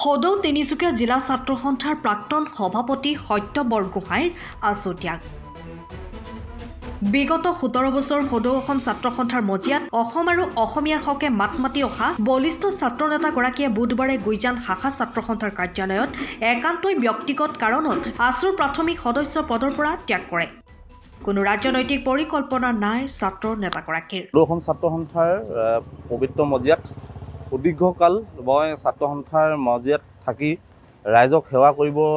সদৌ তিনিচুকীয়া জিলা ছাত্ৰ সন্থাৰ প্ৰাক্তন সভাপতি সত্য বৰগোহাঁইৰ আছুত্যাগ। বিগত 17 বছৰ সদৌ অসম ছাত্ৰ সন্থাৰ মজিয়াত অসম আৰু অসমীয়াৰ হকে মাত মাতি অহা বলিষ্ঠ ছাত্ৰ নেতাগৰাকীয়ে বুধবাৰে গুইজান শাখা ছাত্ৰ সন্থাৰ কাৰ্যালয়ত একান্তই ব্যক্তিগত কাৰণত আছুৰ প্ৰাথমিক সদস্য পদৰ পৰা ত্যাগ কৰে। কোনো ৰাজনৈতিক পৰিকল্পনা নাই ছাত্ৰ নেতাগৰাকীৰ। অসম ছাত্ৰ সন্থাৰ পবিত্ৰ মজিয়াত সুদীৰ্ঘকাল মই ছাত্ৰ সন্থাৰ মজিয়াত থাকি ৰাইজক সেৱা কৰিবৰ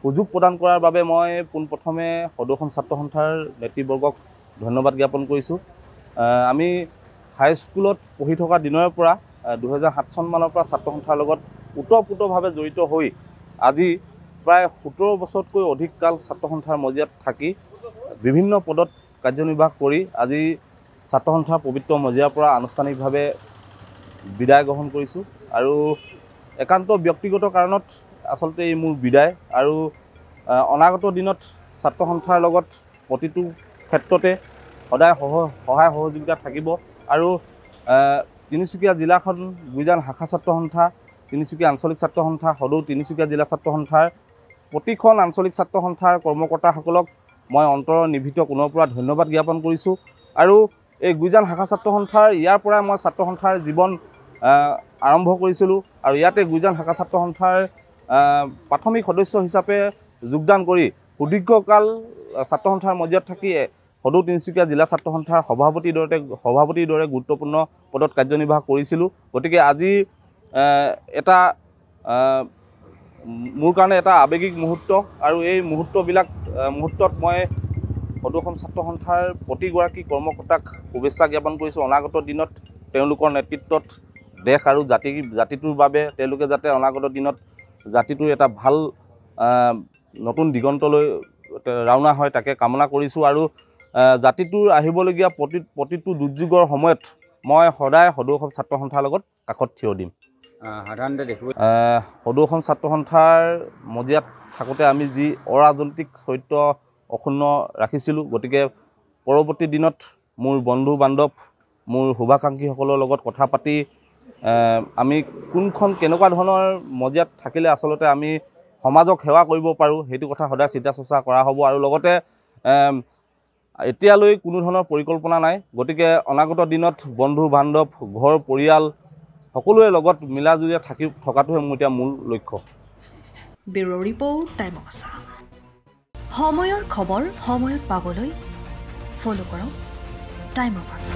সুযোগ প্ৰদান কৰাৰ বাবে মই পোনপ্ৰথমে সদৌ অসম ছাত্ৰ সন্থাৰ নেতৃবৰ্গক ধন্যবাদ জ্ঞাপন কৰিছোঁ। আমি হাইস্কুলত পঢ়ি থকা দিনৰ পৰা 2007 চনমানৰ পৰা ছাত্ৰ সন্থাৰ লগত ওতঃপ্ৰোতভাৱে জড়িত হৈ আজি প্ৰায় 17 বছৰতকৈ অধিক কাল ছাত্ৰ সন্থাৰ মজিয়াত থাকি বিভিন্ন পদত কাৰ্যনিৰ্বাহ কৰি আজি ছাত্ৰ সন্থাৰ পবিত্ৰ মজিয়াৰ পৰা আনুষ্ঠানিকভাৱে বিদায় গ্ৰহণ কৰিছোঁ। আৰু একান্ত ব্যক্তিগত কাৰণত আচলতে এই মোৰ বিদায়। আৰু অনাগত দিনত ছাত্ৰ সন্থাৰ লগত প্ৰতিটো ক্ষেত্ৰতে সদায় সহায় সহযোগিতা থাকিব। আৰু তিনিচুকীয়া জিলাখন গুইজান শাখা ছাত্ৰ সন্থা, তিনিচুকীয়া আঞ্চলিক ছাত্ৰ সন্থা, সদৌ তিনিচুকীয়া জিলা ছাত্ৰ সন্থাৰ প্ৰতিখন আঞ্চলিক ছাত্ৰ সন্থাৰ কৰ্মকৰ্তাসকলক মই অন্তৰৰ নিভৃত কোণৰ পৰা ধন্যবাদ জ্ঞাপন কৰিছোঁ। আৰু এই গুইজান শাখা ছাত্ৰ সন্থাৰ ইয়াৰ পৰাই মই ছাত্ৰ সন্থাৰ জীৱন আৰম্ভ কৰিছিলোঁ। আৰু ইয়াতে গুইজান শাখা ছাত্ৰ সন্থাৰ প্ৰাথমিক সদস্য হিচাপে যোগদান কৰি সুদীৰ্ঘকাল ছাত্ৰ সন্থাৰ মজিয়াত থাকি সদৌ তিনিচুকীয়া জিলা ছাত্ৰ সন্থাৰ সভাপতিৰ দৰে গুৰুত্বপূৰ্ণ পদত কাৰ্যনিৰ্বাহ কৰিছিলোঁ। গতিকে আজি এটা মোৰ কাৰণে এটা আৱেগিক মুহূৰ্ত। আৰু এই মুহূৰ্তত মই সদৌ অসম ছাত্ৰ সন্থাৰ প্ৰতিগৰাকী কৰ্মকৰ্তাক শুভেচ্ছা জ্ঞাপন কৰিছোঁ। অনাগত দিনত তেওঁলোকৰ নেতৃত্বত দেশ আৰু জাতিটোৰ বাবে তেওঁলোকে যাতে অনাগত দিনত জাতিটোৰ এটা ভাল নতুন দিগন্তলৈ ৰাওনা হয় তাকে কামনা কৰিছোঁ। আৰু জাতিটোৰ আহিবলগীয়া প্ৰতিটো দুৰ্যোগৰ সময়ত মই সদায় সদৌ অসম ছাত্ৰ সন্থাৰ লগত কাষত থিয় দিম। সাধাৰণতে দেখিব সদৌ অসম ছাত্ৰ সন্থাৰ মজিয়াত থাকোঁতে আমি যি অৰাজনৈতিক চৰিত্ৰ অক্ষুণ্ণ ৰাখিছিলোঁ, গতিকে পৰৱৰ্তী দিনত মোৰ বন্ধু বান্ধৱ, মোৰ শুভাকাংক্ষীসকলৰ লগত কথা পাতি আমি কেনেকুৱা ধৰণৰ মজিয়াত থাকিলে আচলতে আমি সমাজক সেৱা কৰিব পাৰোঁ সেইটো কথা সদায় চিন্তা চৰ্চা কৰা হ'ব। আৰু লগতে এতিয়ালৈ কোনো ধৰণৰ পৰিকল্পনা নাই। গতিকে অনাগত দিনত বন্ধু বান্ধৱ, ঘৰ পৰিয়াল সকলোৰে লগত মিলাজুলি থকাটোহে মোৰ এতিয়া মূল লক্ষ্য। ব্যুৰো ৰিপৰ্ট, টাইম অফ আছা। সময়ৰ খবৰ সময়ত পাবলৈ ফ'ল' কৰক টাইম অফ আছা।